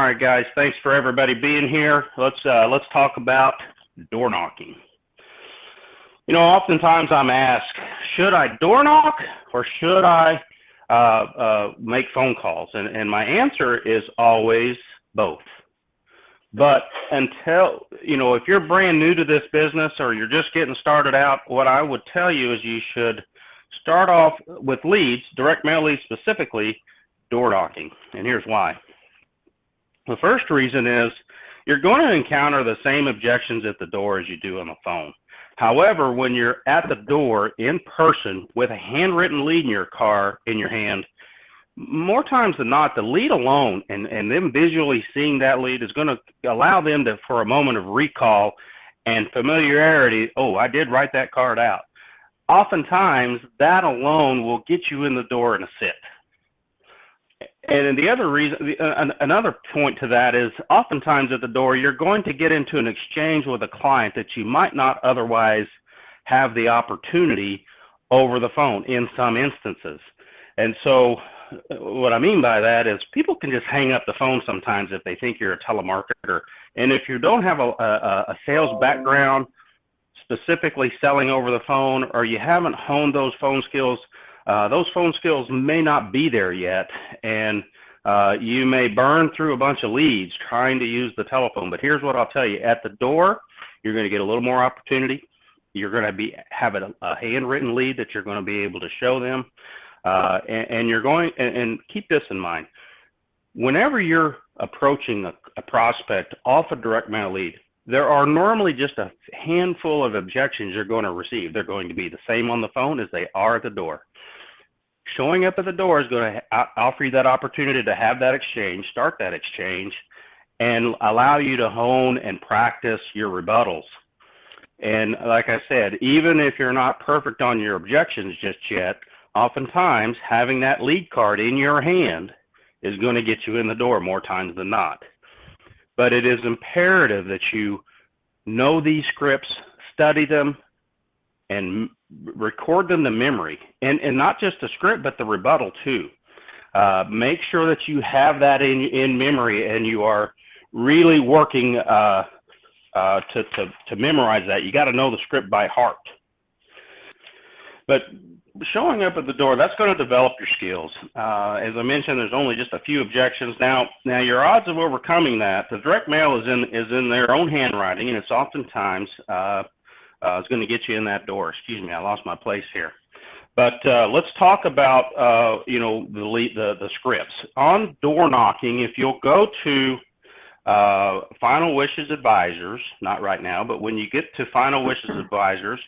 right, guys. Thanks for everybody being here. Let's talk about door knocking. You know, oftentimes I'm asked, should I door knock or should I make phone calls? And my answer is always both. But until, you know, if you're brand new to this business or you're just getting started out, what I would tell you is you should start off with leads, direct mail leads specifically, door knocking. And here's why. The first reason is you're going to encounter the same objections at the door as you do on the phone. However, when you're at the door in person with a handwritten lead in your hand, more times than not, the lead alone and them visually seeing that lead is going to allow them to, for a moment of recall and familiarity, oh, I did write that card out. Oftentimes, that alone will get you in the door in a sit. And the other reason, another point to that is oftentimes at the door, you're going to get into an exchange with a client that you might not otherwise have the opportunity over the phone in some instances. And so what I mean by that is people can just hang up the phone sometimes if they think you're a telemarketer. And if you don't have a sales background, specifically selling over the phone, or you haven't honed those phone skills may not be there yet, and you may burn through a bunch of leads trying to use the telephone. But here's what I'll tell you. At the door, you're going to get a little more opportunity. You're going to have a handwritten lead that you're going to be able to show them. And you're going, and keep this in mind. Whenever you're approaching a prospect off a direct mail lead, there are normally just a handful of objections you're going to receive. They're going to be the same on the phone as they are at the door. Showing up at the door is going to offer you that opportunity to have that exchange, start that exchange, and allow you to hone and practice your rebuttals. And like I said, even if you're not perfect on your objections just yet, oftentimes having that lead card in your hand is going to get you in the door more times than not. But it is imperative that you know these scripts, study them, and record them to memory. And not just the script, but the rebuttal too. Make sure that you have that in memory and you are really working to memorize that. You got to know the script by heart. But showing up at the door, that's going to develop your skills. As I mentioned, there's only just a few objections. Now your odds of overcoming that, the direct mail is in their own handwriting, and it's oftentimes it's going to get you in that door. Excuse me, I lost my place here. But let's talk about the scripts on door knocking. If you'll go to Final Wishes Advisors, not right now, but when you get to Final Wishes Advisors,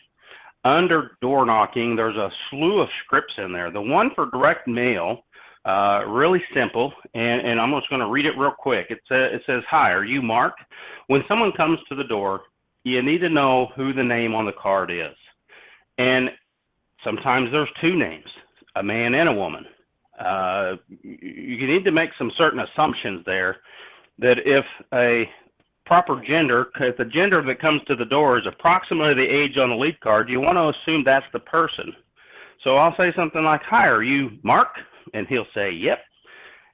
under door knocking, there's a slew of scripts in there. The one for direct mail, really simple, and I'm just going to read it real quick. It says, "Hi, are you Mark? When someone comes to the door, you need to know who the name on the card is." And sometimes there's two names, a man and a woman. You need to make some certain assumptions there that if a proper gender, if the gender that comes to the door is approximately the age on the lead card, you want to assume that's the person. So I'll say something like, "Hi, are you Mark?" And he'll say, "Yep."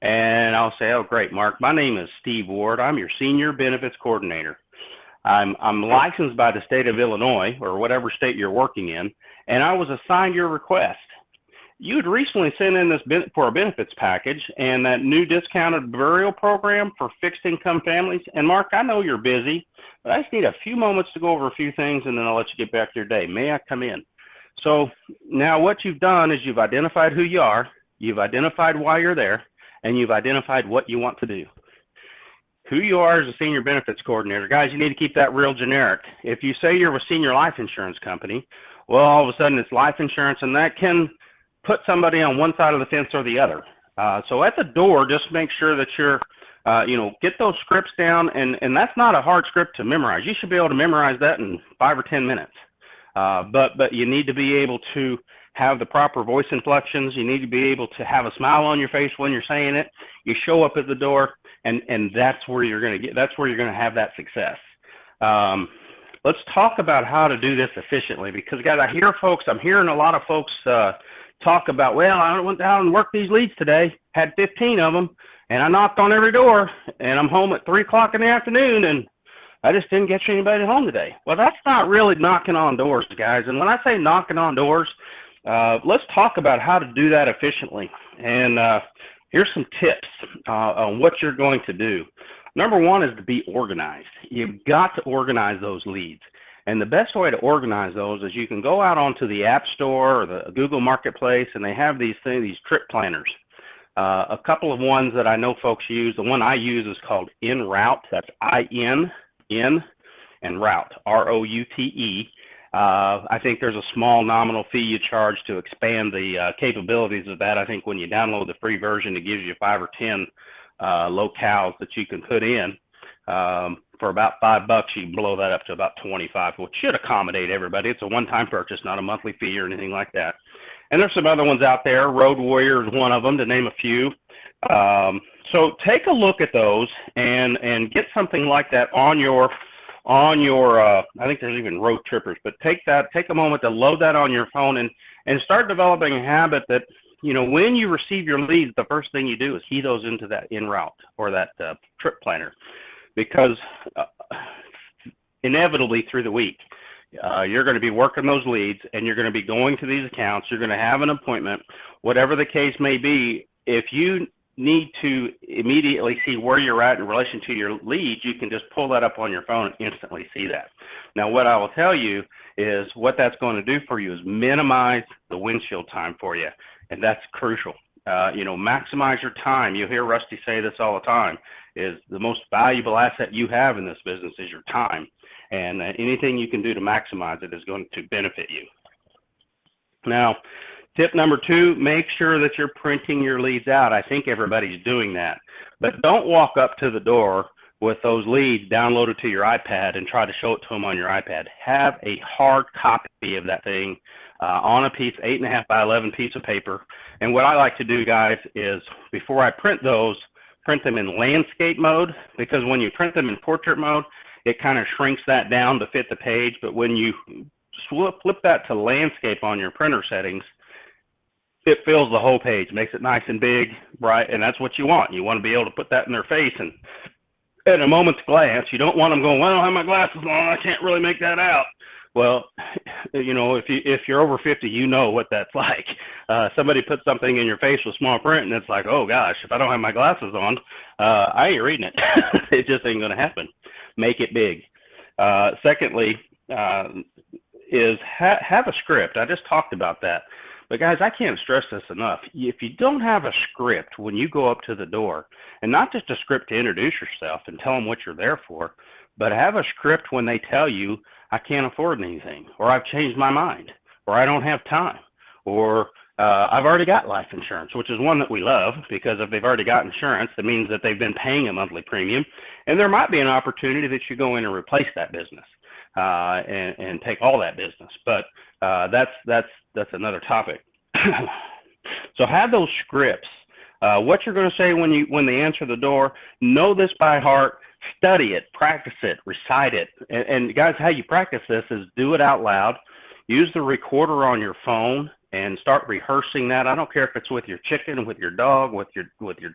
And I'll say, "Oh, great, Mark. My name is Steve Ward. I'm your Senior Benefits Coordinator. I'm licensed by the state of Illinois, or whatever state you're working in, and I was assigned your request. You had recently sent in this for a benefits package and that new discounted burial program for fixed income families. And Mark, I know you're busy, but I just need a few moments to go over a few things, and then I'll let you get back to your day. May I come in?" So now what you've done is you've identified who you are, you've identified why you're there, and you've identified what you want to do. Who you are as a senior benefits coordinator. Guys, you need to keep that real generic. If you say you're a senior life insurance company, well, all of a sudden it's life insurance, and that can put somebody on one side of the fence or the other. So at the door, just make sure that you're, get those scripts down, and that's not a hard script to memorize. You should be able to memorize that in 5 or 10 minutes. But you need to be able to have the proper voice inflections. You need to be able to have a smile on your face when you're saying it. You show up at the door, and that's where you're going to have that success. Let's talk about how to do this efficiently, because guys, I'm hearing a lot of folks talk about, well, I went down and worked these leads today, had 15 of them, and I knocked on every door, and I'm home at 3 o'clock in the afternoon, and I just didn't get anybody home today. Well, that's not really knocking on doors, guys. And when I say knocking on doors, let's talk about how to do that efficiently. And here's some tips on what you're going to do. Number one is to be organized. You've got to organize those leads. And the best way to organize those is you can go out onto the App Store or the Google Marketplace, and they have these things, these trip planners. A couple of ones that I know folks use. The one I use is called InRoute. That's I-N, and Route, R-O-U-T-E. I think there's a small nominal fee you charge to expand the capabilities of that. I think when you download the free version, it gives you 5 or 10 locales that you can put in. For about $5, you blow that up to about 25, which should accommodate everybody. It's a one-time purchase, not a monthly fee or anything like that. And there's some other ones out there. Road Warrior is one of them, to name a few. So take a look at those and get something like that on your I think there's even Road Trippers, but take a moment to load that on your phone and start developing a habit that, you know, when you receive your leads, the first thing you do is key those into that InRoute or that trip planner, because inevitably through the week, you're going to be working those leads and you're going to be going to these accounts. You're going to have an appointment, whatever the case may be. If you need to immediately see where you're at in relation to your leads, you can just pull that up on your phone and instantly see that. Now, what I will tell you is what that's going to do for you is minimize the windshield time for you, and that's crucial. You know, maximize your time. You hear Rusty say this all the time, is the most valuable asset you have in this business is your time, and anything you can do to maximize it is going to benefit you. Now, tip number 2, make sure that you're printing your leads out. I think everybody's doing that. But don't walk up to the door with those leads downloaded to your iPad and try to show it to them on your iPad. Have a hard copy of that thing on a piece, 8.5 by 11 piece of paper. And what I like to do, guys, is before I print those, print them in landscape mode, because when you print them in portrait mode, it kind of shrinks that down to fit the page. But when you flip that to landscape on your printer settings, it fills the whole page, makes it nice and big, bright, and that's what you want. You want to be able to put that in their face, and at a moment's glance, you don't want them going, well, I don't have my glasses on, I can't really make that out. Well, you know, if you're over 50, you know what that's like. Somebody puts something in your face with small print, and it's like, oh gosh, if I don't have my glasses on, I ain't reading it. It just ain't going to happen. Make it big. Secondly, is have a script. I just talked about that. But guys, I can't stress this enough. If you don't have a script when you go up to the door, and not just a script to introduce yourself and tell them what you're there for, but have a script when they tell you, I can't afford anything, or I've changed my mind, or I don't have time, or I've already got life insurance, which is one that we love, because if they've already got insurance, that means that they've been paying a monthly premium, and there might be an opportunity that you go in and replace that business and take all that business. But that's another topic. So have those scripts. What you're going to say when they answer the door, know this by heart, study it, practice it, recite it. And guys, how you practice this is do it out loud. Use the recorder on your phone and start rehearsing that. I don't care if it's with your chicken, with your dog, with your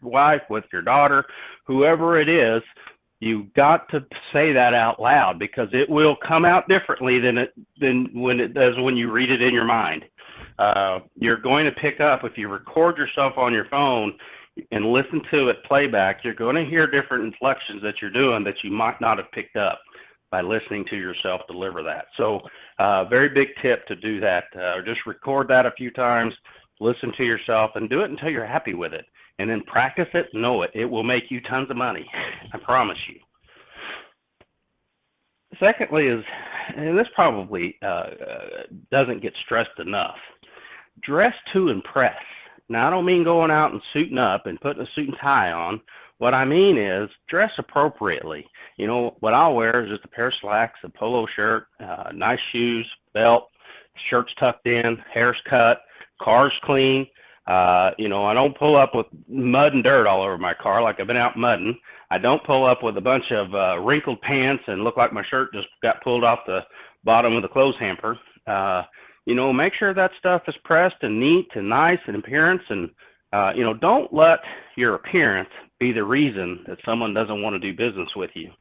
wife, with your daughter, whoever it is. You've got to say that out loud, because it will come out differently than when it does when you read it in your mind. You're going to pick up, if you record yourself on your phone and listen to it playback, you're going to hear different inflections that you're doing that you might not have picked up by listening to yourself deliver that. So very big tip to do that. Just record that a few times, listen to yourself, and do it until you're happy with it. And then practice it, know it. It will make you tons of money. I promise you. Secondly is, and this probably doesn't get stressed enough, dress to impress. Now, I don't mean going out and suiting up and putting a suit and tie on. What I mean is dress appropriately. You know, what I'll wear is just a pair of slacks, a polo shirt, nice shoes, belt, shirt's tucked in, hair's cut, car's clean. You know, I don't pull up with mud and dirt all over my car like I've been out mudding. I don't pull up with a bunch of wrinkled pants and look like my shirt just got pulled off the bottom of the clothes hamper. You know, make sure that stuff is pressed and neat and nice in appearance. And, you know, don't let your appearance be the reason that someone doesn't want to do business with you.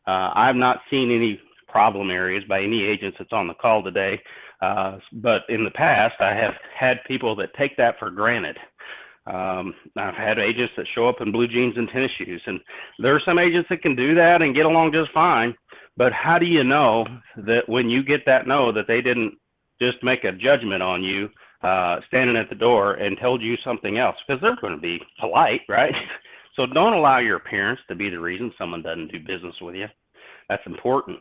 I've not seen any problem areas by any agents that's on the call today, but in the past, I have had people that take that for granted. I've had agents that show up in blue jeans and tennis shoes, and there are some agents that can do that and get along just fine, but how do you know that when you get that no, that they didn't just make a judgment on you standing at the door and told you something else? Because they're going to be polite, right? So don't allow your appearance to be the reason someone doesn't do business with you. That's important.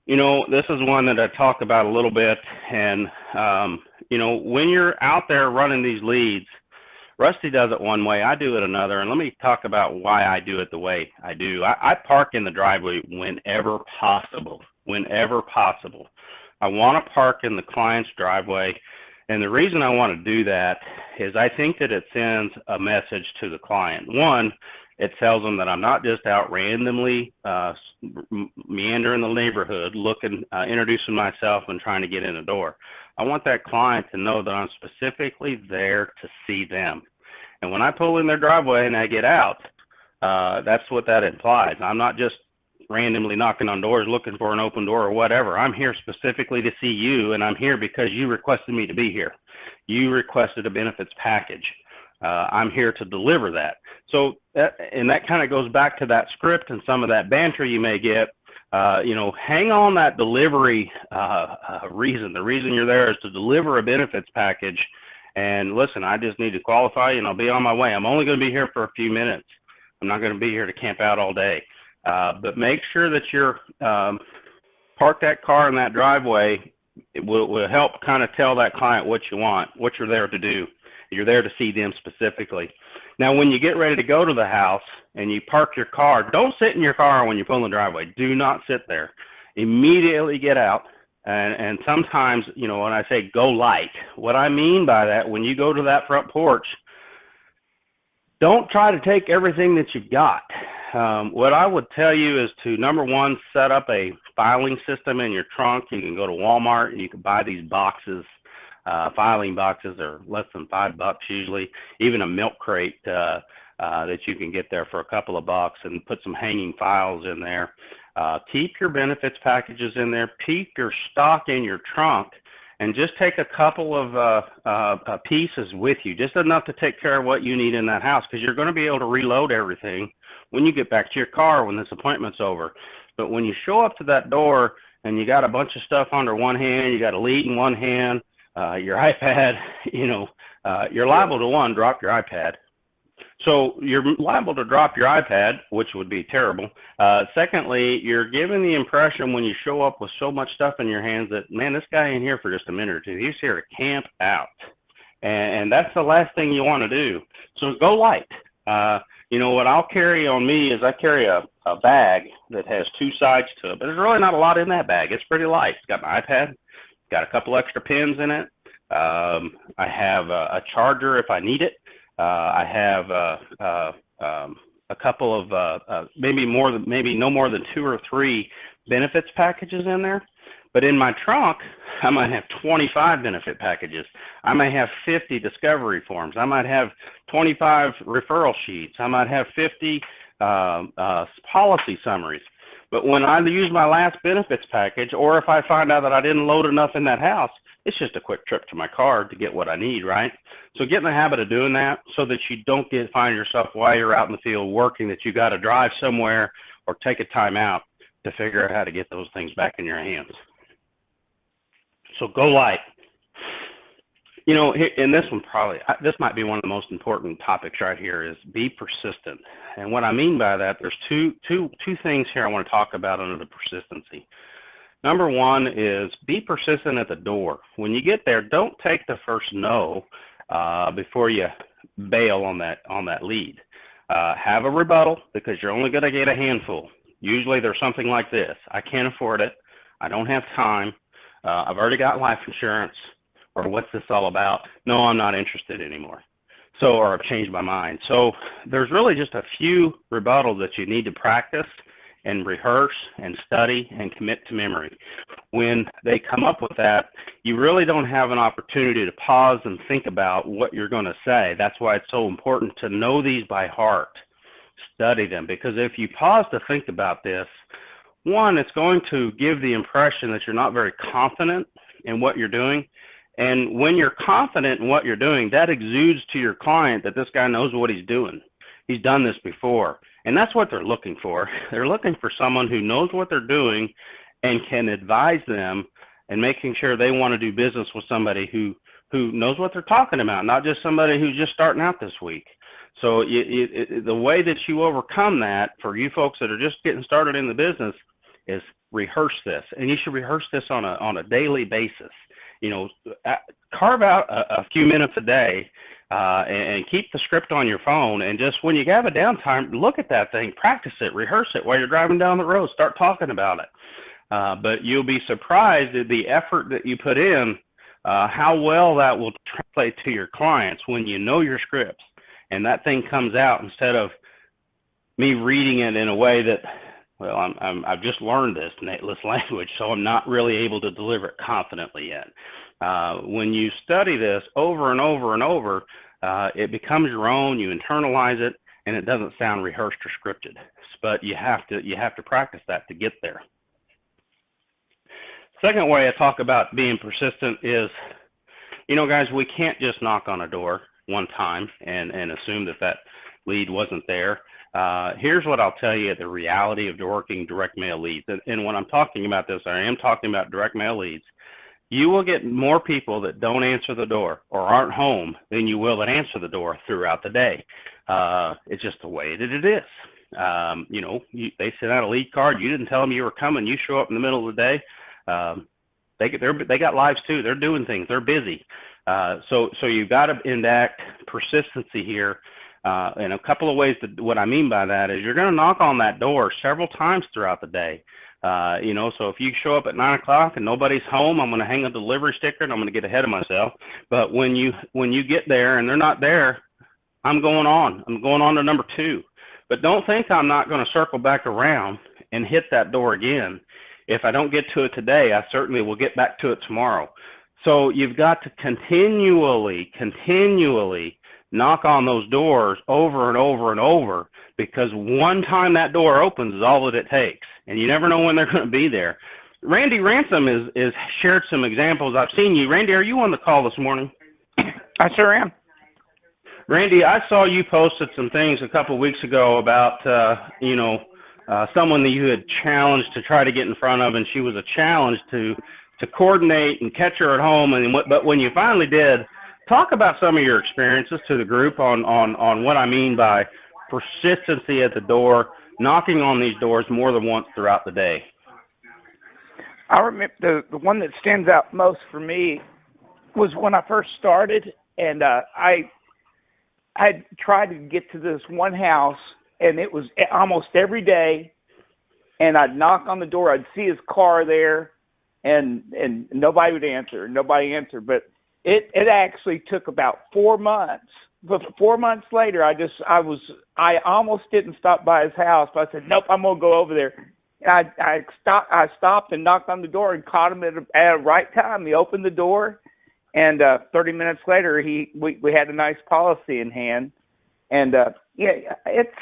You know, this is one that I talk about a little bit, and you know, when you're out there running these leads, Rusty does it one way, I do it another, and let me talk about why I do it the way I do. I park in the driveway whenever possible, whenever possible. I want to park in the client's driveway, and the reason I want to do that is I think that it sends a message to the client. One, it tells them that I'm not just out randomly meandering the neighborhood, looking, introducing myself and trying to get in the door. I want that client to know that I'm specifically there to see them. And when I pull in their driveway and I get out, that's what that implies. I'm not just randomly knocking on doors looking for an open door or whatever. I'm here specifically to see you, and I'm here because you requested me to be here. You requested a benefits package. I'm here to deliver that. So, and that kind of goes back to that script and some of that banter you may get. You know, hang on that delivery reason. The reason you're there is to deliver a benefits package. And listen, I just need to qualify you and I'll be on my way. I'm only going to be here for a few minutes. I'm not going to be here to camp out all day. But make sure that you're park that car in that driveway. It will help kind of tell that client what you want, what you're there to do. You're there to see them specifically. Now, when you get ready to go to the house and you park your car, don't sit in your car when you pull in the driveway. Do not sit there. Immediately get out. And sometimes, you know, when I say go light, what I mean by that, when you go to that front porch, don't try to take everything that you've got. What I would tell you is to, number one, set up a filing system in your trunk. You can go to Walmart and you can buy these boxes. Filing boxes are less than $5 usually. Even a milk crate that you can get there for a couple of bucks, and put some hanging files in there. Keep your benefits packages in there. Keep your stock in your trunk, and just take a couple of pieces with you, just enough to take care of what you need in that house, because you're going to be able to reload everything when you get back to your car when this appointment's over. But when you show up to that door and you got a bunch of stuff under one hand, you got a lead in one hand, your iPad, you know, you're liable to, one, drop your iPad. So you're liable to drop your iPad, which would be terrible. Secondly, you're given the impression when you show up with so much stuff in your hands that, man, this guy ain't here for just a minute or two. He's here to camp out. And that's the last thing you want to do. So go light. You know, what I'll carry on me is I carry a bag that has two sides to it, but there's really not a lot in that bag. It's pretty light. It's got my iPad, got a couple extra pins in it. I have a charger if I need it. I have a couple of maybe no more than 2 or 3 benefits packages in there. But in my trunk, I might have 25 benefit packages. I might have 50 discovery forms. I might have 25 referral sheets. I might have 50 policy summaries. But when I use my last benefits package, or if I find out that I didn't load enough in that house, it's just a quick trip to my car to get what I need, right? So get in the habit of doing that so that you don't find yourself while you're out in the field working that you got to drive somewhere or take a time out to figure out how to get those things back in your hands. So go light. You know, and this one this might be one of the most important topics right here, is be persistent. And what I mean by that, there's two things here I want to talk about under the persistency. Number one is be persistent at the door. When you get there, don't take the first no before you bail on that lead. Have a rebuttal, because you're only going to get a handful. Usually there's something like this: I can't afford it. I don't have time. I've already got life insurance. Or what's this all about? No, I'm not interested anymore. So, or I've changed my mind. So there's really just a few rebuttals that you need to practice and rehearse and study and commit to memory. when they come up with that, you really don't have an opportunity to pause and think about what you're going to say. That's why it's so important to know these by heart, study them, because if you pause to think about this, one, it's going to give the impression that you're not very confident in what you're doing. And when you're confident in what you're doing, that exudes to your client that this guy knows what he's doing. He's done this before. And that's what they're looking for. They're looking for someone who knows what they're doing and can advise them, and making sure they want to do business with somebody who knows what they're talking about, not just somebody who's just starting out this week. So the way that you overcome that for you folks that are just getting started in the business is rehearse this. And you should rehearse this on a daily basis. You know, carve out a few minutes a day and keep the script on your phone. And just when you have a downtime, look at that thing, practice it, rehearse it while you're driving down the road, start talking about it. But you'll be surprised at the effort that you put in, how well that will translate to your clients when you know your scripts. And that thing comes out instead of me reading it in a way that, well, I've just learned this language, so I'm not really able to deliver it confidently yet. When you study this over and over and over, it becomes your own. You internalize it, and it doesn't sound rehearsed or scripted. But you have to practice that to get there. Second way I talk about being persistent is, you know, guys, we can't just knock on a door one time and assume that lead wasn't there. Here's what I'll tell you, the reality of working direct mail leads. And when I'm talking about this, I am talking about direct mail leads. You will get more people that don't answer the door or aren't home than you will that answer the door throughout the day. It's just the way that it is. You know, they sent out a lead card. You didn't tell them you were coming. You show up in the middle of the day. They got lives too. They're doing things. They're busy. So you've got to enact persistency here. And a couple of ways what I mean by that is you're going to knock on that door several times throughout the day. You know, so if you show up at 9 o'clock and nobody's home, I'm going to hang a delivery sticker and I'm going to get ahead of myself. But when you get there and they're not there, I'm going on to number 2. But don't think I'm not going to circle back around and hit that door again. If I don't get to it today, I certainly will get back to it tomorrow. So you've got to continually knock on those doors over and over and over, because one time that door opens is all that it takes, and you never know when they're going to be there. Randy Ransom is shared some examples. I've seen you. Randy, are you on the call this morning? I sure am. Randy, I saw you posted some things a couple of weeks ago about, someone that you had challenged to try to get in front of, and she was a challenge to coordinate and catch her at home. But when you finally did, talk about some of your experiences to the group on what I mean by persistency at the door, knocking on these doors more than once throughout the day. I remember the one that stands out most for me was when I first started, and I tried to get to this one house, and it was almost every day, and I'd knock on the door, I'd see his car there, and nobody would answer. Nobody answered, but it actually took about 4 months. But 4 months later, I almost didn't stop by his house, but I said, nope, I'm gonna go over there. And I stopped and knocked on the door and caught him at a right time. He opened the door, and 30 minutes later, we had a nice policy in hand. And it's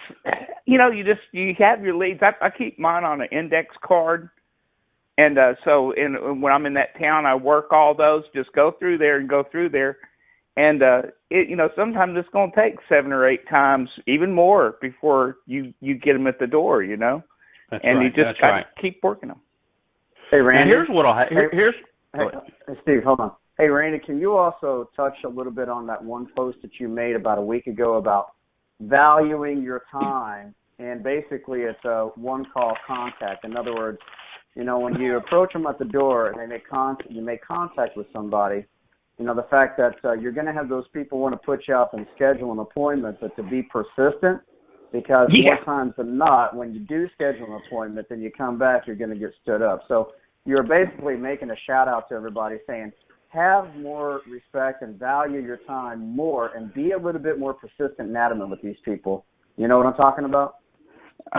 you have your leads. I keep mine on an index card. And so when I'm in that town, I work all those, just go through there. And, sometimes it's going to take 7 or 8 times, even more, before you get them at the door, you know. That's and right. you just got to keep working them. Hey, Randy. And here's what Hey, Steve, hold on. Hey, Randy, can you also touch a little bit on that one post that you made about a week ago about valuing your time? And basically it's a one-call contact. In other words, when you approach them at the door and you make contact with somebody, the fact that you're going to have those people want to put you up and schedule an appointment, but to be persistent, because more times than not, when you do schedule an appointment, then you come back, you're going to get stood up. So you're basically making a shout out to everybody saying, have more respect and value your time more and be a little bit more persistent and adamant with these people. You know what I'm talking about?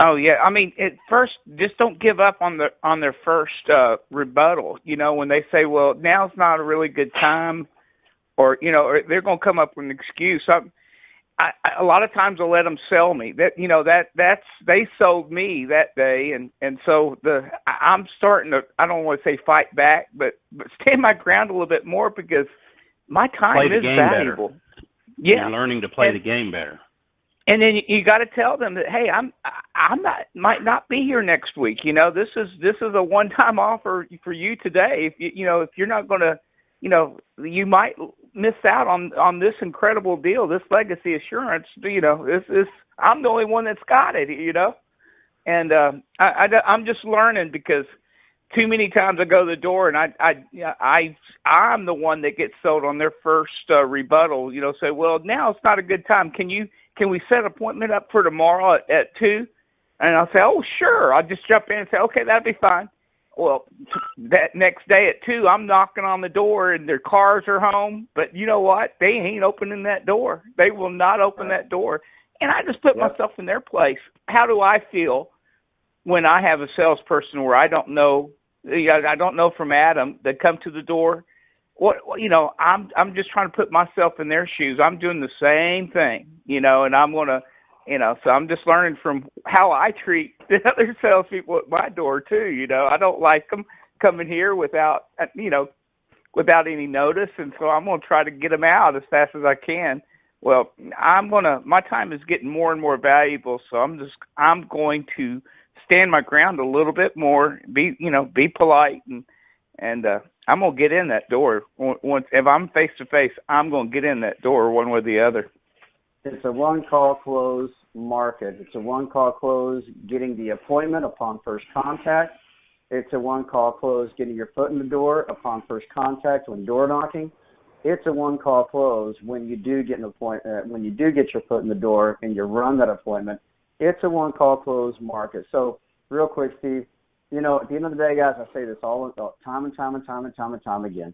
Oh yeah, I mean, at first, just don't give up on their first rebuttal. You know, when they say, "Well, now's not a really good time," or or they're going to come up with an excuse. A lot of times I'll let them sell me. That's they sold me that day, and so I'm starting to, I don't want to say fight back, but stand my ground a little bit more, because my time is valuable. Better. Yeah, you're learning to play the game better. And then you got to tell them that, hey, might not be here next week. This is a one-time offer for you today. If you're not going to, you might miss out on this incredible deal, this legacy assurance. I'm the only one that's got it. And I'm just learning, because too many times I go to the door and I'm the one that gets sold on their first rebuttal. Say, well, now it's not a good time. Can we set an appointment up for tomorrow at 2? And I'll say, oh, sure. I'll just jump in and say, okay, that'd be fine. Well, that next day at 2, I'm knocking on the door and their cars are home. But you know what? They ain't opening that door. They will not open that door. And I just put myself in their place. How do I feel when I have a salesperson where I don't know from Adam that come to the door? I'm just trying to put myself in their shoes. I'm doing the same thing, and I'm going to, so I'm just learning from how I treat the other salespeople at my door too. I don't like them coming here without any notice. And so I'm going to try to get them out as fast as I can. Well, my time is getting more and more valuable. So I'm going to stand my ground a little bit more, be polite, and I'm going to get in that door. Once, if I'm face to face, I'm going to get in that door one way or the other. It's a one-call close market. It's a one-call close getting the appointment upon first contact. It's a one-call close getting your foot in the door upon first contact when door knocking. It's a one-call close when you do get an appointment, when you do get your foot in the door and you run that appointment. It's a one-call close market. So real quick, Steve, at the end of the day, guys, I say this all time and time again.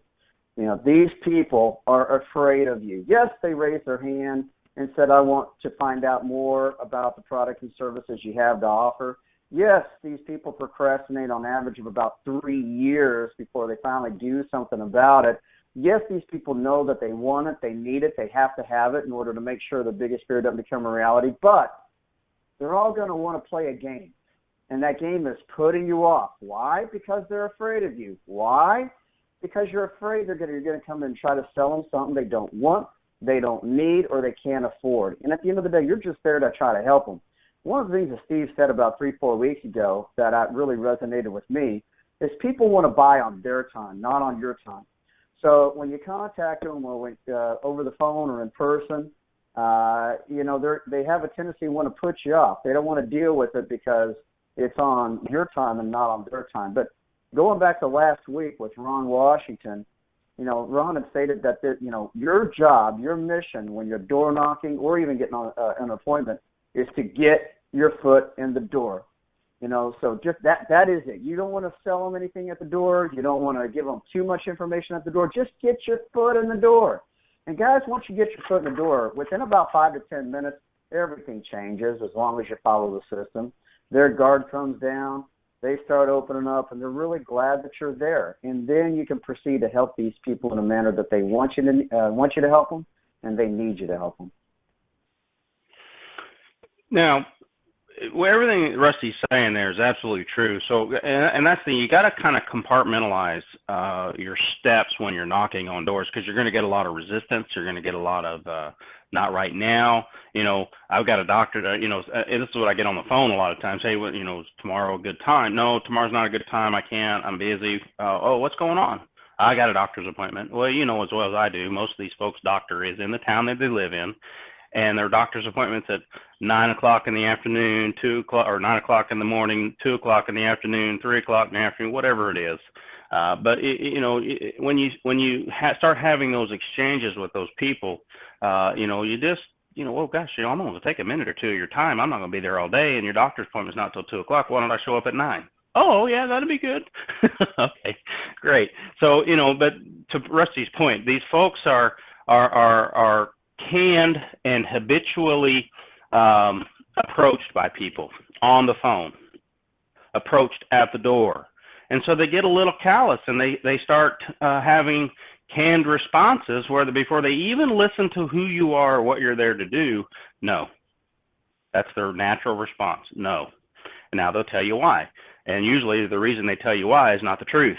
These people are afraid of you. Yes, they raised their hand and said, I want to find out more about the product and services you have to offer. Yes, these people procrastinate on average of about 3 years before they finally do something about it. Yes, these people know that they want it, they need it, they have to have it in order to make sure the biggest fear doesn't become a reality. But they're all going to want to play a game. And that game is putting you off. Why? Because they're afraid of you. Why? Because you're afraid you're going to come in and try to sell them something they don't want, they don't need, or they can't afford. And at the end of the day, you're just there to try to help them. One of the things that Steve said about 3-4 weeks ago that really resonated with me is people want to buy on their time, not on your time. So when you contact them or over the phone or in person, they have a tendency to want to put you off. They don't want to deal with it because it's on your time and not on their time. But going back to last week with Ron Washington, Ron had stated that your job, your mission when you're door knocking or even getting on an appointment is to get your foot in the door. So just that is it. You don't want to sell them anything at the door. You don't want to give them too much information at the door. Just get your foot in the door. And guys, once you get your foot in the door, within about 5 to 10 minutes, everything changes as long as you follow the system. Their guard comes down. They start opening up, and they're really glad that you're there. And then you can proceed to help these people in a manner that they want you to help them, and they need you to help them. Now, everything Rusty's saying there is absolutely true. So, and that's you got to kind of compartmentalize your steps when you're knocking on doors, because you're going to get a lot of resistance. You're going to get a lot of not right now. I've got a doctor that, this is what I get on the phone a lot of times. Hey, is tomorrow a good time? No, tomorrow's not a good time. I can't. I'm busy. Oh, what's going on? I got a doctor's appointment. Well, as well as I do, most of these folks' doctor is in the town that they live in, and their doctor's appointments at 9 o'clock in the afternoon, 2 o'clock, or 9 o'clock in the morning, 2 o'clock in the afternoon, 3 o'clock in the afternoon, whatever it is. But when you start having those exchanges with those people, you just, well, gosh, I'm going to take a minute or two of your time. I'm not going to be there all day, and your doctor's appointment's not till 2 o'clock. Why don't I show up at 9? Oh, yeah, that'd be good. Okay, great. So, but to Rusty's point, these folks are canned and habitually approached by people. on the phone, approached at the door. And so they get a little callous, and they start having canned responses where before they even listen to who you are or what you're there to do, no. That's their natural response, no. And now they'll tell you why. And usually the reason they tell you why is not the truth.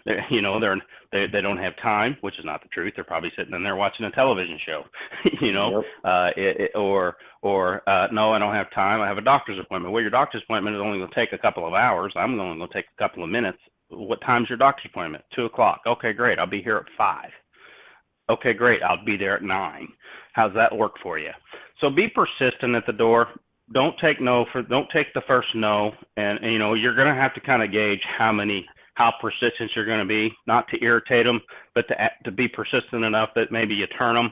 They don't have time, which is not the truth. They're probably sitting in there watching a television show, Yep. no, I don't have time. I have a doctor's appointment. Well, your doctor's appointment is only going to take a couple of hours. I'm only going to take a couple of minutes. What time's your doctor's appointment? 2:00. Okay, great. I'll be here at 5. Okay, great. I'll be there at 9. How's that work for you? So be persistent at the door. Don't take the first no, and you're going to have to kind of gauge how persistent you're going to be, not to irritate them, but to be persistent enough that maybe you turn them.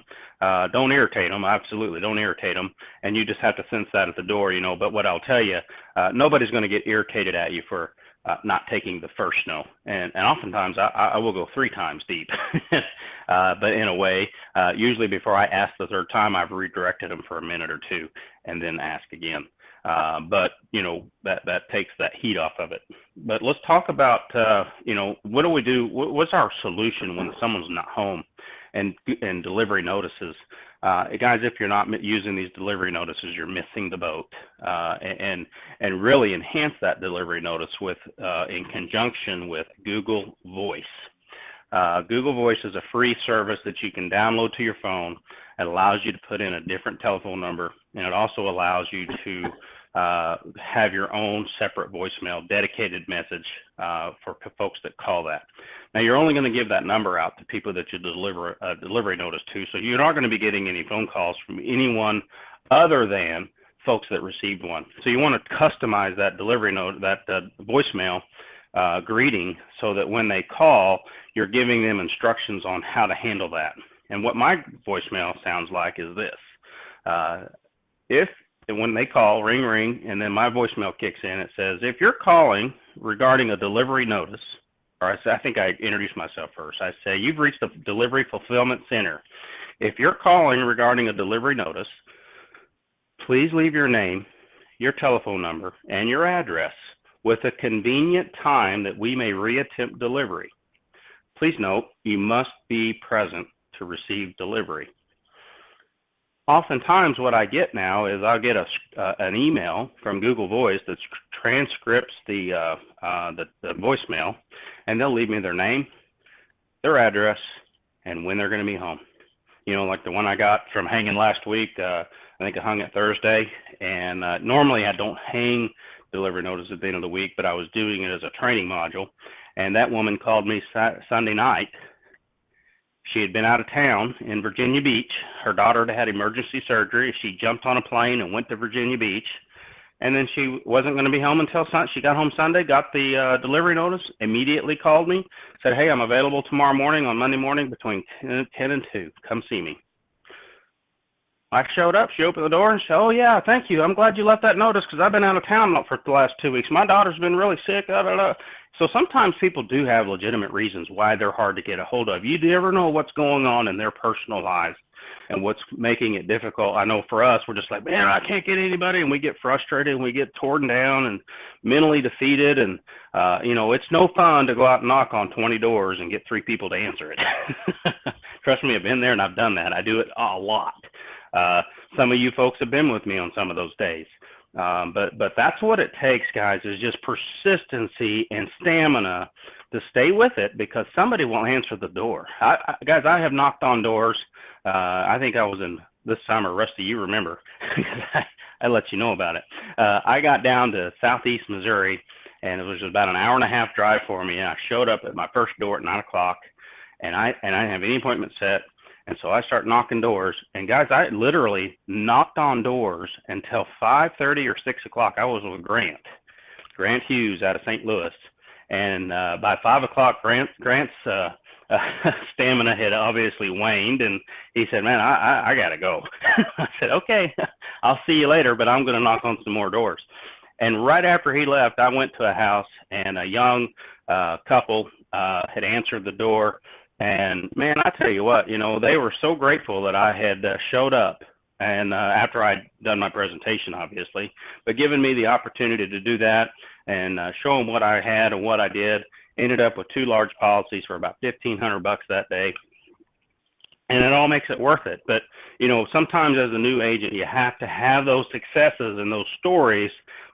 Don't irritate them. Absolutely, don't irritate them. And you just have to sense that at the door, But what I'll tell you, nobody's going to get irritated at you for not taking the first no. And oftentimes I will go 3 times deep. But in a way, usually before I ask the third time, I've redirected them for a minute or two and then ask again. But that takes that heat off of it. But let's talk about, what do we do? What's our solution when someone's not home and delivery notices? Guys, if you're not using these delivery notices, you're missing the boat. And really enhance that delivery notice in conjunction with Google Voice. Google Voice is a free service that you can download to your phone. It allows you to put in a different telephone number, and it also allows you to have your own separate voicemail, dedicated message for folks that call that. Now, you're only going to give that number out to people that you deliver a delivery notice to, so you're not going to be getting any phone calls from anyone other than folks that received one. So you want to customize that delivery note, that voicemail greeting, so that when they call, you're giving them instructions on how to handle that. And what my voicemail sounds like is this. When they call, ring, ring, and then my voicemail kicks in, it says, if you're calling regarding a delivery notice, or I think I introduced myself first. I say, you've reached the Delivery Fulfillment Center. If you're calling regarding a delivery notice, please leave your name, your telephone number, and your address with a convenient time that we may reattempt delivery. Please note, you must be present to receive delivery. Oftentimes what I get now is I'll get an email from Google Voice that transcripts the voicemail, and they'll leave me their name, their address, and when they're going to be home. Like the one I got from hanging last week. I think I hung it Thursday, and normally I don't hang delivery notice at the end of the week, but I was doing it as a training module, and that woman called me Sunday night. She had been out of town in Virginia Beach. Her daughter had emergency surgery. She jumped on a plane and went to Virginia Beach. And then she wasn't going to be home until Sunday. She got home Sunday, got the delivery notice, immediately called me, said, hey, I'm available tomorrow morning on Monday morning between 10 and 2. Come see me. I showed up. She opened the door and said, oh, yeah, thank you. I'm glad you left that notice because I've been out of town for the last 2 weeks. My daughter's been really sick. So sometimes people do have legitimate reasons why they're hard to get a hold of. You never know what's going on in their personal lives and what's making it difficult. I know for us, we're just like, man, I can't get anybody, and we get frustrated and we get torn down and mentally defeated. And, it's no fun to go out and knock on 20 doors and get 3 people to answer it. Trust me, I've been there and I've done that. I do it a lot. Some of you folks have been with me on some of those days. But that's what it takes, guys, is just persistency and stamina to stay with it, because somebody will answer the door. Guys, I have knocked on doors. I think I was in this summer. Rusty, you remember. I let you know about it. I got down to southeast Missouri, and it was about an hour and a half drive for me. And I showed up at my first door at 9 o'clock, and I didn't have any appointment set. And so I start knocking doors, and guys, I literally knocked on doors until 5:30 or 6 o'clock. I was with Grant Hughes out of St. Louis, and by 5 o'clock, Grant's stamina had obviously waned, and he said, "Man, I gotta go." I said, "Okay, I'll see you later, but I'm gonna knock on some more doors." And right after he left, I went to a house, and a young couple had answered the door. And man, I tell you what, they were so grateful that I had showed up and after I'd done my presentation, obviously, but giving me the opportunity to do that and show them what I had and what I did. Ended up with 2 large policies for about $1,500 that day. And it all makes it worth it. But, you know, sometimes as a new agent, you have to have those successes and those stories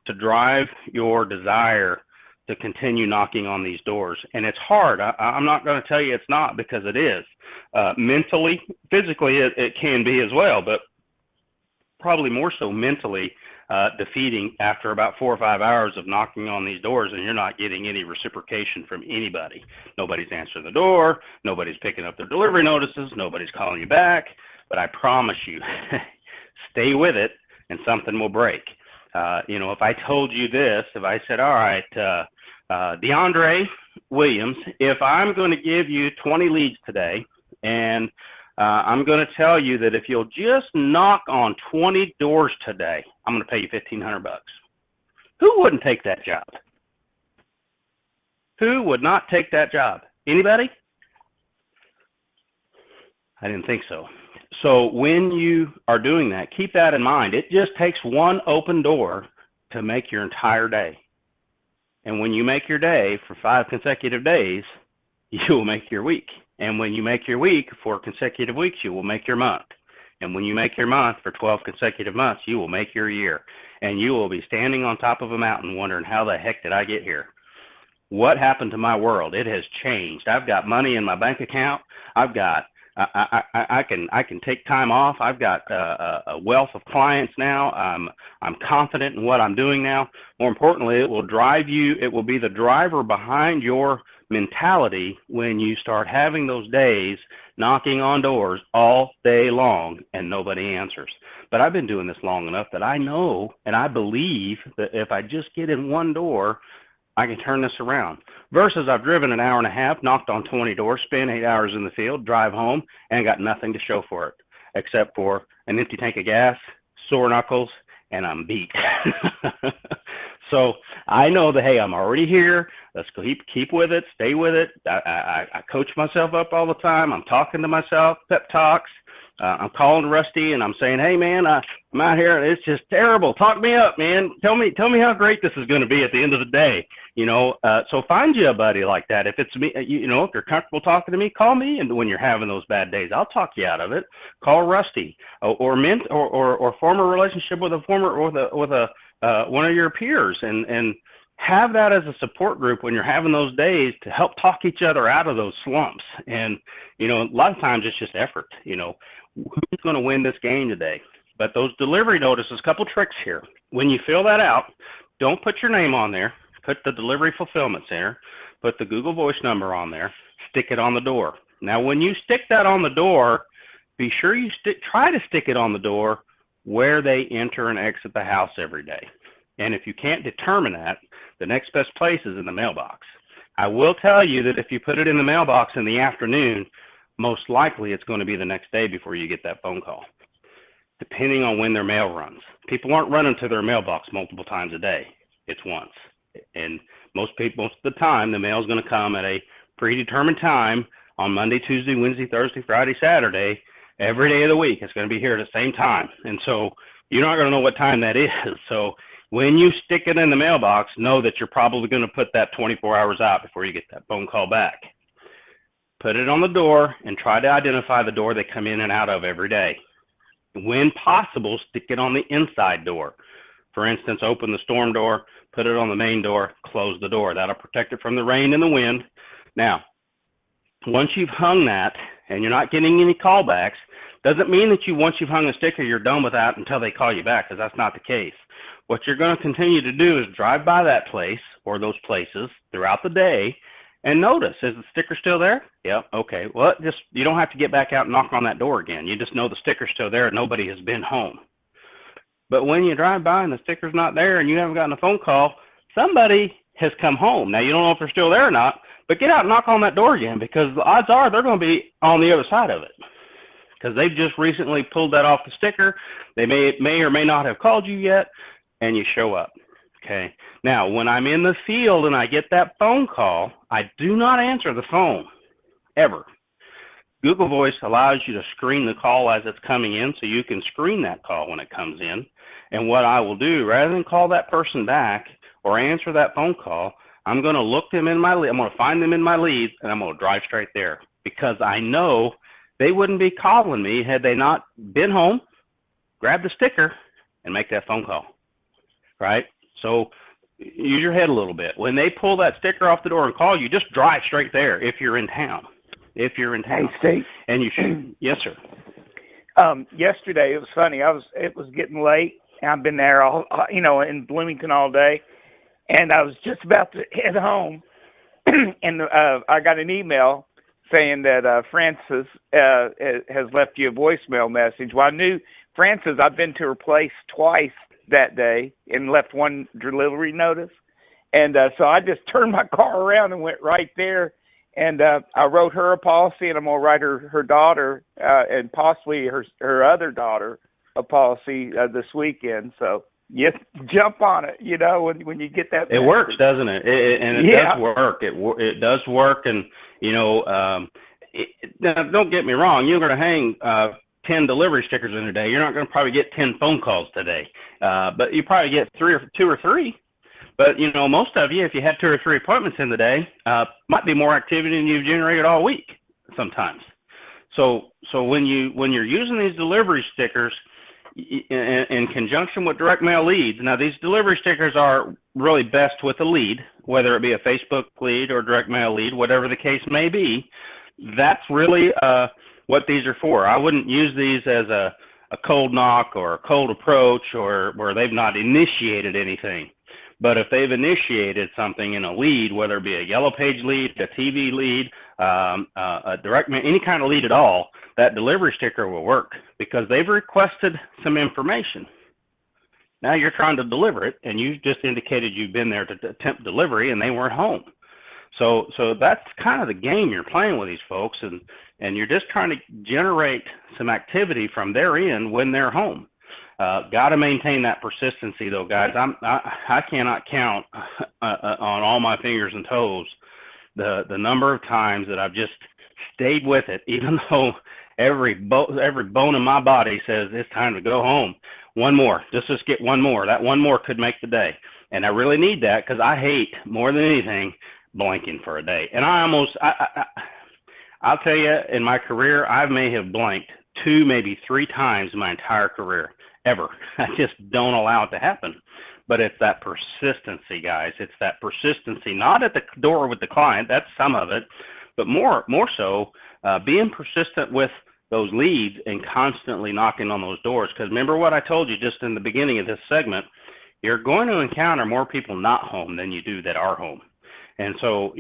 to drive your desire to continue knocking on these doors. And it's hard. I'm not going to tell you it's not, because it is. Mentally, physically, it can be as well, but probably more so mentally defeating after about 4 or 5 hours of knocking on these doors, and you're not getting any reciprocation from anybody. Nobody's answering the door. Nobody's picking up their delivery notices. Nobody's calling you back. But I promise you, stay with it and something will break. You know, if I told you this, if I said, all right, DeAndre Williams, if I'm going to give you 20 leads today, and I'm going to tell you that if you'll just knock on 20 doors today, I'm going to pay you $1,500. Who wouldn't take that job? Who would not take that job? Anybody? I didn't think so. So when you are doing that, keep that in mind. It just takes one open door to make your entire day. And when you make your day for 5 consecutive days, you will make your week. And when you make your week 4 consecutive weeks, you will make your month. And when you make your month for 12 consecutive months, you will make your year. And you will be standing on top of a mountain wondering, how the heck did I get here? What happened to my world? It has changed. I've got money in my bank account. I've got, I can take time off. I've got a wealth of clients now. I'm confident in what I'm doing now. More importantly, it will drive you. It will be the driver behind your mentality when you start having those days knocking on doors all day long and nobody answers. But I've been doing this long enough that I know and I believe that if I just get in one door, I can turn this around. Versus I've driven an hour and a half, knocked on 20 doors, spent 8 hours in the field, drive home, and got nothing to show for it except for an empty tank of gas, sore knuckles, and I'm beat. So I know that, hey, I'm already here. Let's keep with it, stay with it. I coach myself up all the time. I'm talking to myself, pep talks. I'm calling Rusty and I'm saying, hey man, I'm out here and it's just terrible. Talk me up, man. Tell me how great this is going to be at the end of the day. You know, so find you a buddy like that. If it's me, you know, if you're comfortable talking to me, call me. And when you're having those bad days, I'll talk you out of it. Call Rusty or form a relationship with one of your peers and have that as a support group when you're having those days to help talk each other out of those slumps. And, you know, a lot of times it's just effort, you know, who's going to win this game today? But those delivery notices, couple tricks here. When you fill that out, don't put your name on there. Put the delivery fulfillment center, put the Google Voice number on there, stick it on the door. Now, when you stick that on the door, be sure you try to stick it on the door where they enter and exit the house every day. And if you can't determine that, the next best place is in the mailbox. I will tell you that if you put it in the mailbox in the afternoon, most likely it's going to be the next day before you get that phone call, depending on when their mail runs. People aren't running to their mailbox multiple times a day. It's once. And most of the time, the mail is going to come at a predetermined time on Monday, Tuesday, Wednesday, Thursday, Friday, Saturday, every day of the week. It's going to be here at the same time. And so you're not going to know what time that is. So when you stick it in the mailbox, know that you're probably going to put that 24 hours out before you get that phone call back. Put it on the door and try to identify the door they come in and out of every day. When possible, stick it on the inside door. For instance, open the storm door, put it on the main door, close the door. That'll protect it from the rain and the wind. Now, once you've hung that and you're not getting any callbacks, doesn't mean that once you've hung a sticker, you're done with that until they call you back, because that's not the case. What you're going to continue to do is drive by that place or those places throughout the day and notice, is the sticker still there? Yep. Okay. Well, you don't have to get back out and knock on that door again. You just know the sticker's still there and nobody has been home. But when you drive by and the sticker's not there and you haven't gotten a phone call, somebody has come home. Now, you don't know if they're still there or not, but get out and knock on that door again, because the odds are they're going to be on the other side of it, because they've just recently pulled that off the sticker. They may or may not have called you yet, and you show up. Okay. Now, when I'm in the field and I get that phone call, I do not answer the phone ever, Google Voice allows you to screen the call as it's coming in, so you can screen that call when it comes in. And what I will do, rather than call that person back or answer that phone call, I'm going to look them in my lead. I'm going to find them in my leads, and I'm going to drive straight there, because I know they wouldn't be calling me had they not been home, grab the sticker, and make that phone call, right? So use your head a little bit. When they pull that sticker off the door and call you, just drive straight there if you're in town. If you're in town. Hey, Steve. And you should. Yes, sir. Yesterday, it was funny. It was getting late, and I've been there in Bloomington all day, and I was just about to head home, and I got an email saying that Francis has left you a voicemail message. Well, I knew Francis. I've been to her place twice that day and left one delivery notice, and so I just turned my car around and went right there, and I wrote her a policy, and I'm gonna write her daughter and possibly her other daughter a policy this weekend. So yes, jump on it. When you get that. It works, doesn't it? It does work. It does work, and now, don't get me wrong. You're going to hang 10 delivery stickers in a day. You're not going to probably get 10 phone calls today, but you probably get two or three. But most of you, if you had 2 or 3 appointments in the day, might be more activity than you've generated all week sometimes. So when you're using these delivery stickers in conjunction with direct mail leads, now these delivery stickers are really best with a lead, whether it be a Facebook lead or direct mail lead, whatever the case may be. That's really what these are for. I wouldn't use these as a cold knock or a cold approach, or where they've not initiated anything. But if they've initiated something in a lead, whether it be a yellow page lead, a TV lead, a direct mail, any kind of lead at all, that delivery sticker will work, because they've requested some information. Now you're trying to deliver it, and you just indicated you've been there to attempt delivery, and they weren't home. So that's kind of the game you're playing with these folks, and you're just trying to generate some activity from their end when they're home. Got to maintain that persistency, though, guys. I cannot count on all my fingers and toes the number of times that I've just stayed with it, even though every bone in my body says it's time to go home. One more, just get one more. That one more could make the day, and I really need that, because I hate more than anything blanking for a day. And I'll tell you, in my career, I may have blanked 2, maybe 3 times in my entire career. Ever. I just don't allow it to happen. But it's that persistency, guys. It's that persistency, not at the door with the client. That's some of it. But more so, being persistent with those leads and constantly knocking on those doors. Because remember what I told you just in the beginning of this segment, you're going to encounter more people not home than you do that are home. And so,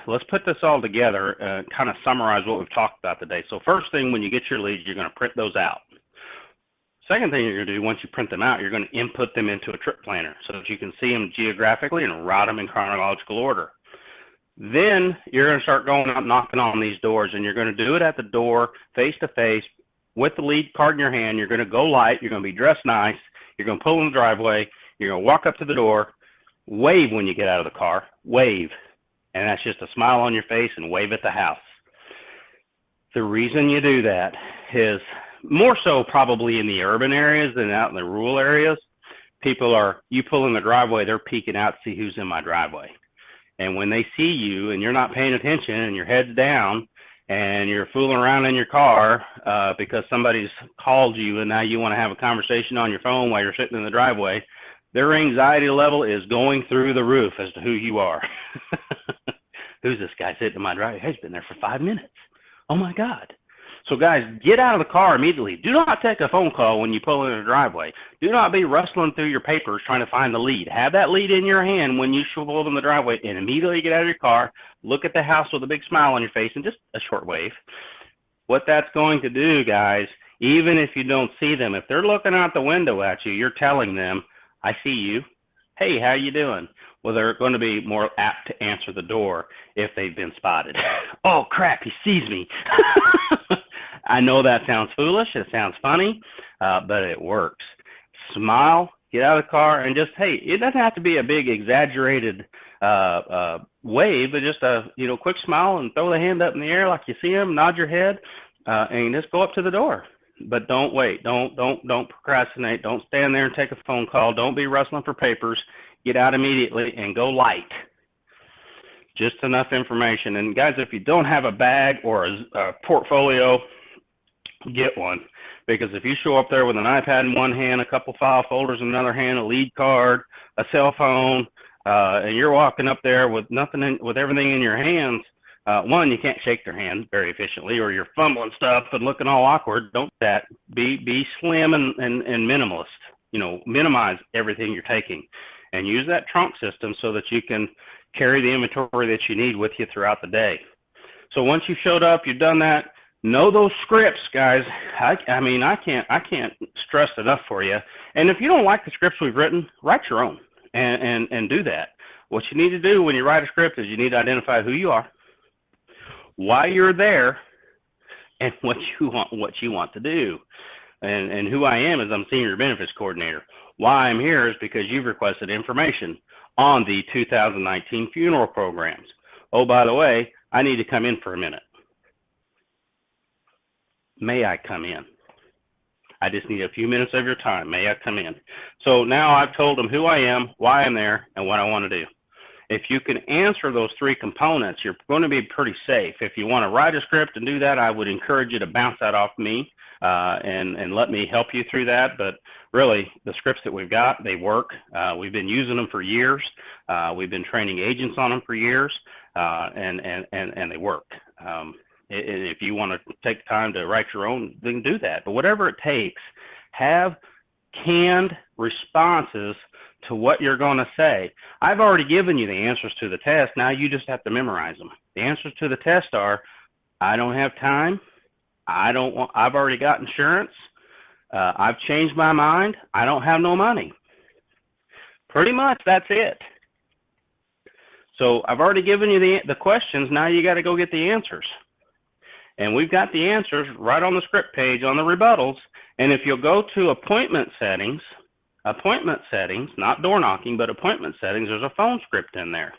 let's put this all together, kind of summarize what we've talked about today. So first thing, when you get your leads, you're going to print those out. Second thing you're going to do, once you print them out, you're going to input them into a trip planner so that you can see them geographically and route them in chronological order. Then you're going to start going out knocking on these doors, and you're going to do it at the door, face-to-face, with the lead card in your hand. You're going to go light. You're going to be dressed nice. You're going to pull in the driveway. You're going to walk up to the door, wave when you get out of the car, wave. And that's just a smile on your face and wave at the house. The reason you do that is more so probably in the urban areas than out in the rural areas. You pull in the driveway, they're peeking out to see who's in my driveway. And when they see you and you're not paying attention and your head's down and you're fooling around in your car because somebody's called you and now you want to have a conversation on your phone while you're sitting in the driveway, their anxiety level is going through the roof as to who you are. Who's this guy sitting in my driveway? He's been there for 5 minutes. Oh, my God. So, guys, get out of the car immediately. Do not take a phone call when you pull in a driveway. Do not be rustling through your papers trying to find the lead. Have that lead in your hand when you pull in the driveway, and immediately get out of your car, look at the house with a big smile on your face and just a short wave. What that's going to do, guys, even if you don't see them, if they're looking out the window at you, you're telling them, I see you. Hey, how you doing? Well, they're going to be more apt to answer the door if they've been spotted. Oh, crap, he sees me. I know that sounds foolish. It sounds funny, but it works. Smile, Get out of the car and just, hey, it doesn't have to be a big exaggerated wave, but just a quick smile and throw the hand up in the air like you see them, nod your head, and just go up to the door. But don't wait. Don't procrastinate. Don't stand there and take a phone call. Don't be rustling for papers. Get out immediately and go light. Just enough information. And guys, if you don't have a bag or a portfolio, get one. Because if you show up there with an iPad in one hand, a couple file folders in another hand, a lead card, a cell phone, and you're walking up there with with everything in your hands, one, you can't shake their hand very efficiently, or you're fumbling stuff and looking all awkward. Don't do that. Be slim and minimalist. Minimize everything you're taking, and use that trunk system so that you can carry the inventory that you need with you throughout the day. So once you've showed up, you've done that. Know those scripts, guys. I can't stress enough for you. And if you don't like the scripts we've written, write your own and do that. What you need to do when you write a script is you need to identify who you are, why you're there, and what you want to do. And who I am is I'm Senior Benefits Coordinator. Why I'm here is because you've requested information on the 2019 funeral programs. Oh, by the way, I need to come in for a minute. May I come in? I just need a few minutes of your time. May I come in? So now I've told them who I am, why I'm there, and what I want to do. If you can answer those three components, you're going to be pretty safe. If you want to write a script and do that, I would encourage you to bounce that off me and let me help you through that. But really, the scripts that we've got, they work. We've been using them for years. We've been training agents on them for years, and they work. If you want to take time to write your own, then do that. But whatever it takes, have canned responses to what you're going to say. I've already given you the answers to the test. Now you just have to memorize them. The answers to the test are, I don't have time. I've already got insurance. I've changed my mind. I don't have no money. Pretty much that's it. So I've already given you the questions. Now you got to go get the answers. And we've got the answers right on the script page on the rebuttals. And if you'll go to appointment settings, not door knocking, but appointment settings, there's a phone script in there.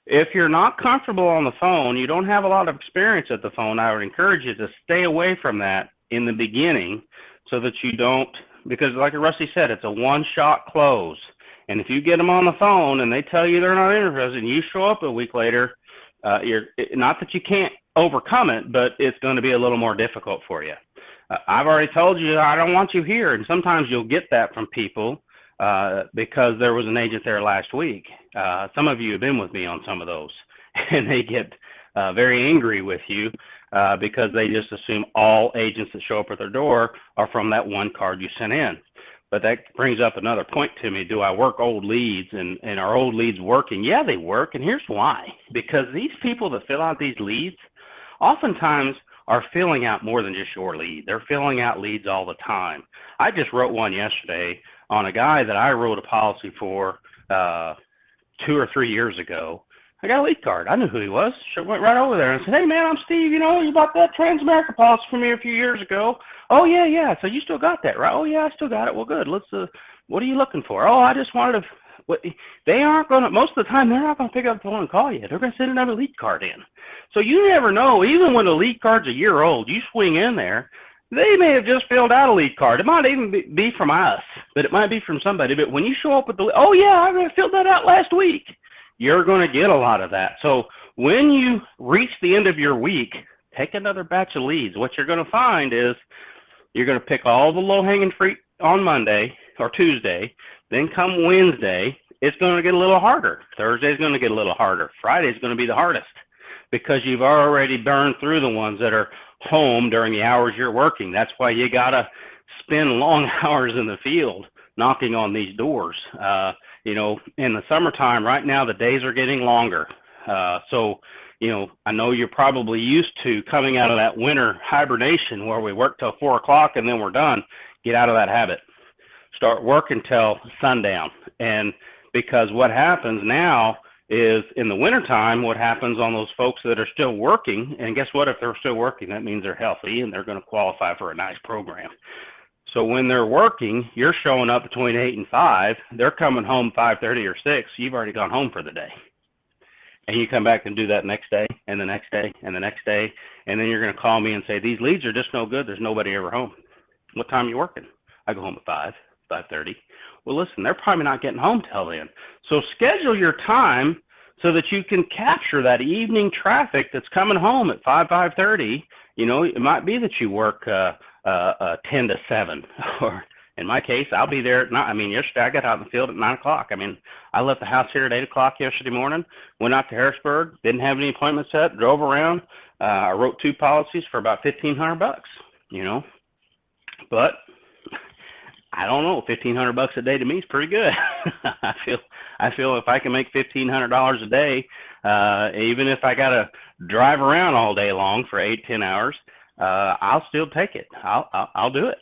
If you're not comfortable on the phone, you don't have a lot of experience at the phone, I would encourage you to stay away from that in the beginning so that you don't, because like Rusty said, it's a one-shot close. And if you get them on the phone and they tell you they're not interested and you show up a week later, not that you can't overcome it, but it's going to be a little more difficult for you. I've already told you I don't want you here, and sometimes you'll get that from people because there was an agent there last week. Some of you have been with me on some of those, and they get very angry with you because they just assume all agents that show up at their door are from that one card you sent in. But that brings up another point to me. Do I work old leads, and are old leads working? Yeah, they work, and here's why. Because these people that fill out these leads oftentimes are filling out more than just your lead. They're filling out leads all the time. I just wrote one yesterday on a guy that I wrote a policy for 2 or 3 years ago. I got a lead card. I knew who he was. Went right over there and said, hey, man, I'm Steve. You bought that Transamerica policy from me a few years ago. Oh, yeah. So you still got that, right? Oh, yeah, I still got it. Well, good. What are you looking for? Oh, I just wanted to they aren't going to, most of the time, they're not going to pick up the phone and call you. They're going to send another lead card in. So you never know. Even when the lead card's a year old, you swing in there, they may have just filled out a lead card. It might even be from us, but it might be from somebody. But when you show up with oh, yeah, I filled that out last week, you're going to get a lot of that. So when you reach the end of your week, take another batch of leads. What you're going to find is you're going to pick all the low-hanging fruit on Monday or Tuesday. Then come Wednesday, it's going to get a little harder. Thursday's going to get a little harder. Friday's going to be the hardest because you've already burned through the ones that are home during the hours you're working. That's why you got to spend long hours in the field knocking on these doors. In the summertime, right now, the days are getting longer. So I know you're probably used to coming out of that winter hibernation where we work till 4 o'clock and then we're done. Get out of that habit. Start working till sundown. And because what happens now is in the wintertime, what happens on those folks that are still working, and guess what? If they're still working, that means they're healthy and they're going to qualify for a nice program. So when they're working, you're showing up between 8 and 5. They're coming home 5:30 or 6. You've already gone home for the day. And you come back and do that next day and the next day and the next day. And then you're going to call me and say, these leads are just no good. There's nobody ever home. What time are you working? I go home at 5, 5:30. Well, listen, they're probably not getting home till then. So schedule your time so that you can capture that evening traffic that's coming home at 5, 5:30. You know, it might be that you work 10 to 7, or in my case, I'll be there at 9. I mean, yesterday I got out in the field at 9 o'clock. I mean, I left the house here at 8 o'clock yesterday morning, went out to Harrisburg, didn't have any appointments set, drove around. I wrote 2 policies for about $1,500, you know. But I don't know, $1,500 a day to me is pretty good. I feel if I can make $1,500 a day, even if I got to drive around all day long for 8, 10 hours, I'll still take it. I'll do it.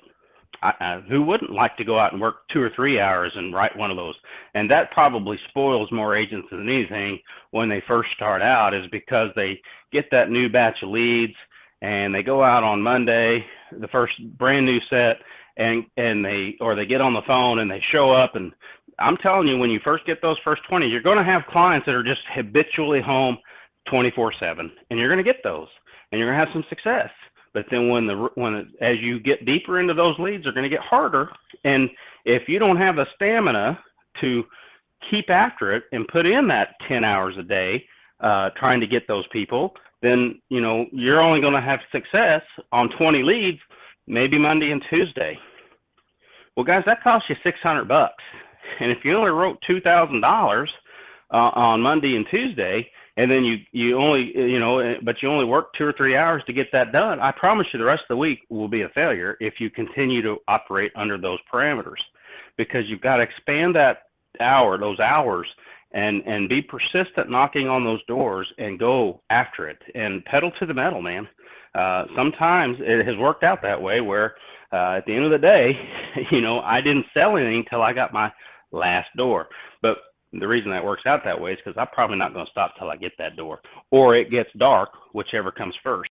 Who wouldn't like to go out and work 2 or 3 hours and write one of those? And that probably spoils more agents than anything when they first start out, is because they get that new batch of leads and they go out on Monday, the first brand new set, and they get on the phone and they show up. And I'm telling you, when you first get those first 20, you're going to have clients that are just habitually home 24/7, and you're going to get those, and you're going to have some success. But then as you get deeper into those leads, they're going to get harder. And if you don't have the stamina to keep after it and put in that 10 hours a day trying to get those people, then, you know, you're only going to have success on 20 leads, maybe Monday and Tuesday. Well, guys, that costs you $600. And if you only wrote $2,000 on Monday and Tuesday, and then you only, you know, but you only work 2 or 3 hours to get that done, I promise you the rest of the week will be a failure if you continue to operate under those parameters, because you've got to expand those hours, and be persistent knocking on those doors and go after it and pedal to the metal, man. Sometimes it has worked out that way where at the end of the day, you know, I didn't sell anything till I got my last door. But the reason that works out that way is because I'm probably not going to stop till I get that door, or it gets dark, whichever comes first.